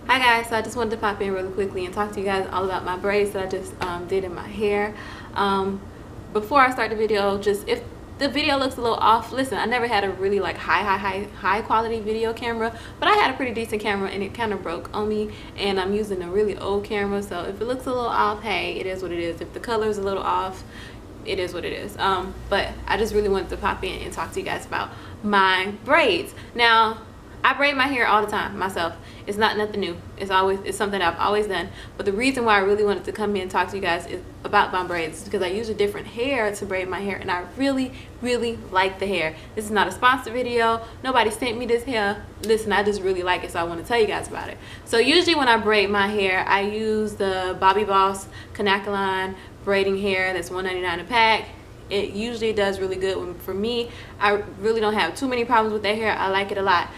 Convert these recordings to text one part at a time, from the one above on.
Hi guys, so I just wanted to pop in really quickly and talk to you guys all about my braids that I just did in my hair. Before I start the video, just if the video looks a little off, listen, I never had a really like high quality video camera, but I had a pretty decent camera and it kind of broke on me, and I'm using a really old camera, so if it looks a little off, hey, it is what it is. If the color is a little off, it is what it is. But I just really wanted to pop in and talk to you guys about my braids. Now, I braid my hair all the time myself. It's not nothing new. It's something I've always done. But the reason why I really wanted to come here and talk to you guys is about my braids, because I use a different hair to braid my hair, and I really like the hair. This is not a sponsor video. Nobody sent me this hair. Listen, I just really like it, so I want to tell you guys about it. So usually when I braid my hair, I use the Bobbi Boss Kanekalon braiding hair. That's $1.99 a pack. It usually does really good for me. I really don't have too many problems with that hair. I like it a lot.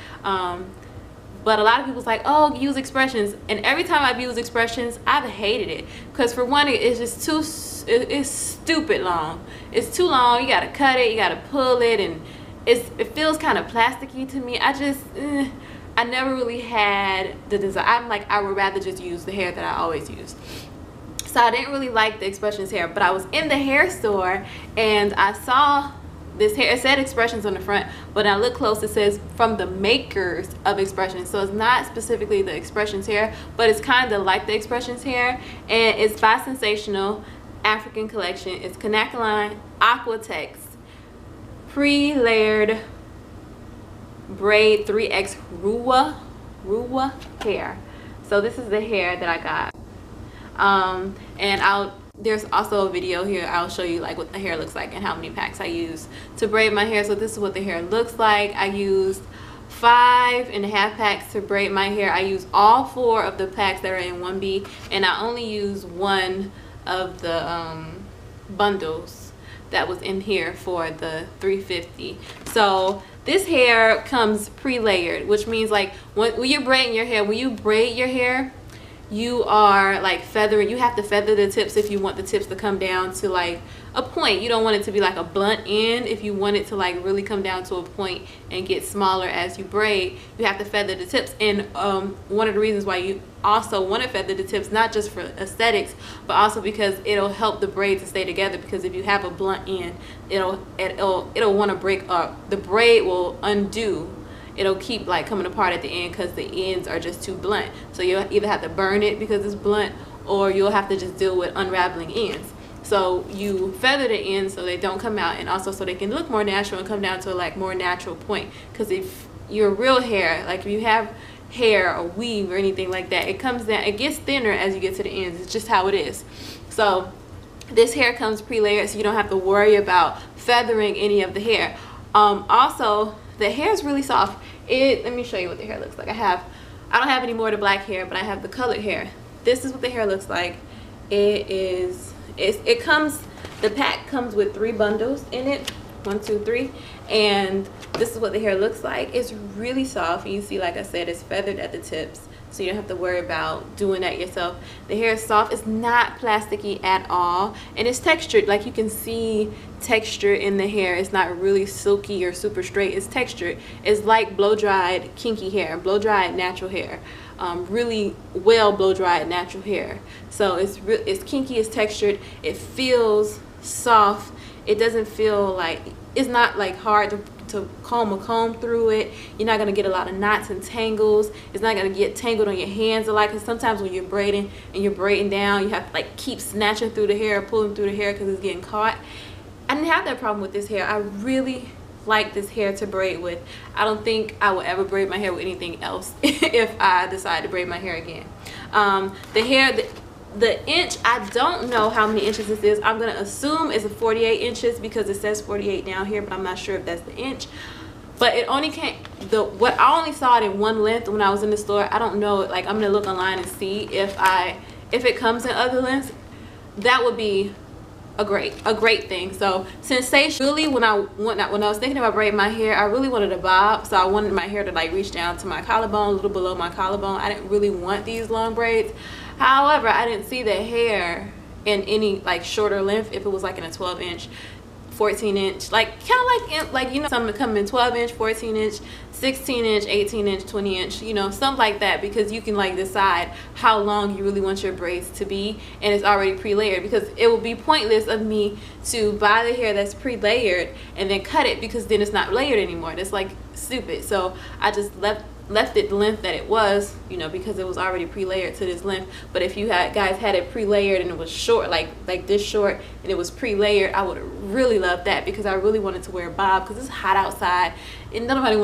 But a lot of people's like, oh, use expressions, and every time I've used expressions, I've hated it, because for one, it's just it's stupid long. It's too long. You gotta cut it, you gotta pull it, and it feels kind of plasticky to me. I never really had the desire. I'm like, I would rather just use the hair that I always use. So I didn't really like the expressions hair, but I was in the hair store and I saw this hair. It said expressions on the front, but when I look close, it says from the makers of expressions. So it's not specifically the expressions hair, but it's kind of like the expressions hair, and it's by Sensational African Collection. It's Kanekalon Aquatex pre-layered braid 3X Ruwa hair. So this is the hair that I got. And there's also a video here. I'll show you like what the hair looks like and how many packs I use to braid my hair. So this is what the hair looks like. I used 5.5 packs to braid my hair. I use all 4 of the packs that are in 1B, and I only use one of the bundles that was in here for the $3.50. So this hair comes pre-layered, which means like when you're braiding your hair, when you braid your hair, you are like feathering. You have to feather the tips if you want the tips to come down to like a point. You don't want it to be like a blunt end. If you want it to like really come down to a point and get smaller as you braid, you have to feather the tips. And one of the reasons why you also want to feather the tips, not just for aesthetics, but also because it'll help the braid to stay together, because if you have a blunt end, it'll want to break up. The braid will undo. It'll keep like coming apart at the end because the ends are just too blunt. So you'll either have to burn it because it's blunt, or you'll have to just deal with unraveling ends. So you feather the ends so they don't come out, and also so they can look more natural and come down to a like more natural point. Because if your real hair, like if you have hair or weave or anything like that, it comes down, it gets thinner as you get to the ends. It's just how it is. So this hair comes pre-layered, so you don't have to worry about feathering any of the hair. Also, the hair is really soft. Let me show you what the hair looks like. I don't have any more of the black hair, but I have the colored hair. This is what the hair looks like. The pack comes with 3 bundles in it, 1, 2, 3, and this is what the hair looks like. It's really soft. You see, like I said, it's feathered at the tips, so you don't have to worry about doing that yourself. The hair is soft. It's not plasticky at all, and it's textured. Like you can see texture in the hair. It's not really silky or super straight. It's textured. It's like blow-dried kinky hair, blow-dried natural hair, really well blow-dried natural hair. So it's kinky, it's textured, it feels soft. It doesn't feel like, it's not like hard to comb through it. You're not gonna get a lot of knots and tangles. It's not gonna get tangled on your hands a lot, because sometimes when you're braiding and you're braiding down, you have to like keep snatching through the hair, pulling through the hair because it's getting caught. I didn't have that problem with this hair. I really like this hair to braid with. I don't think I will ever braid my hair with anything else if I decide to braid my hair again. The hair, the inch, I don't know how many inches this is. I'm gonna assume it's a 48 inches because it says 48 down here, but I'm not sure if that's the inch. But it only came, I only saw it in one length when I was in the store. I don't know, like I'm gonna look online and see if it comes in other lengths. That would be a great thing. So Sensation, really, when I was thinking about braiding my hair, I really wanted a bob, so I wanted my hair to like reach down to my collarbone, a little below my collarbone. I didn't really want these long braids. However, I didn't see the hair in any like shorter length if it was like in a 12-inch. 14-inch, like kind of like you know, some come in 12-inch, 14-inch, 16-inch, 18-inch, 20-inch, you know, something like that, because you can like decide how long you really want your braids to be, and it's already pre-layered, because it would be pointless of me to buy the hair that's pre-layered and then cut it, because then it's not layered anymore. That's like stupid. So I just left it the length that it was, you know, because it was already pre-layered to this length. But if you guys had it pre-layered and it was short, like this short, and it was pre-layered, I would have really loved that, because I really wanted to wear a bob, because it's hot outside and nobody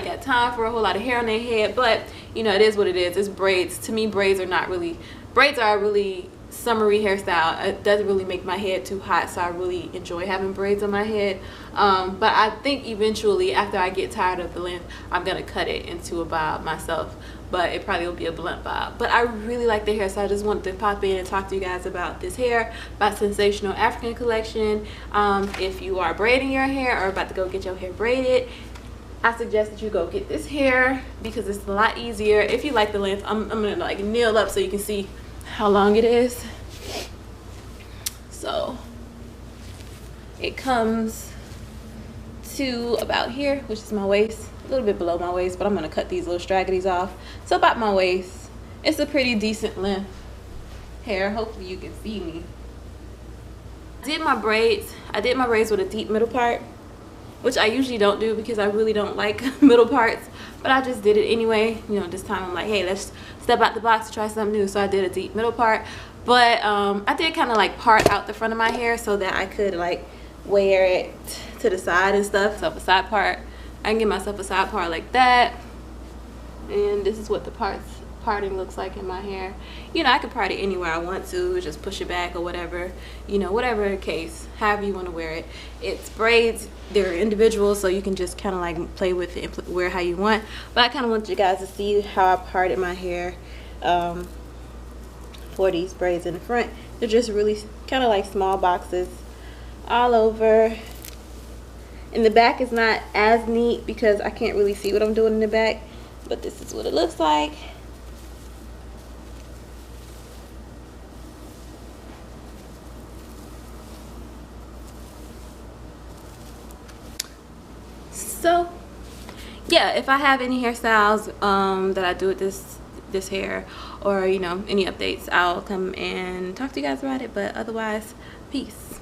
got time for a whole lot of hair on their head. But you know, it is what it is. It's braids. To me, braids are a really summery hairstyle. It doesn't really make my head too hot, so I really enjoy having braids on my head. But I think eventually, after I get tired of the length, I'm gonna cut it into a bob myself, but it probably will be a blunt bob. But I really like the hair, so I just wanted to pop in and talk to you guys about this hair by Sensational African Collection. If you are braiding your hair or about to go get your hair braided, I suggest that you go get this hair, because it's a lot easier. If you like the length, I'm gonna like kneel up so you can see how long it is. So it comes to about here, which is my waist, a little bit below my waist, but I'm gonna cut these little stragglies off. So about my waist. It's a pretty decent length hair. Hopefully you can see me. I did my braids with a deep middle part, which I usually don't do because I really don't like middle parts, but I just did it anyway. You know, this time I'm like, hey, let's step out the box and try something new. So I did a deep middle part, but I did kind of like part out the front of my hair so that I could like wear it to the side and stuff. So a side part, I can give myself a side part like that, and this is what the parting looks like in my hair. You know, I could part it anywhere I want to, just push it back or whatever, you know, whatever the case, however you want to wear it. It's braids, they're individual, so you can just kind of like play with it and wear how you want. But I kind of want you guys to see how I parted my hair for these braids in the front. They're just really kind of like small boxes all over. In the back is not as neat because I can't really see what I'm doing in the back, but this is what it looks like. So yeah, if I have any hairstyles that I do with this hair, or you know, any updates, I'll come and talk to you guys about it. But otherwise, peace.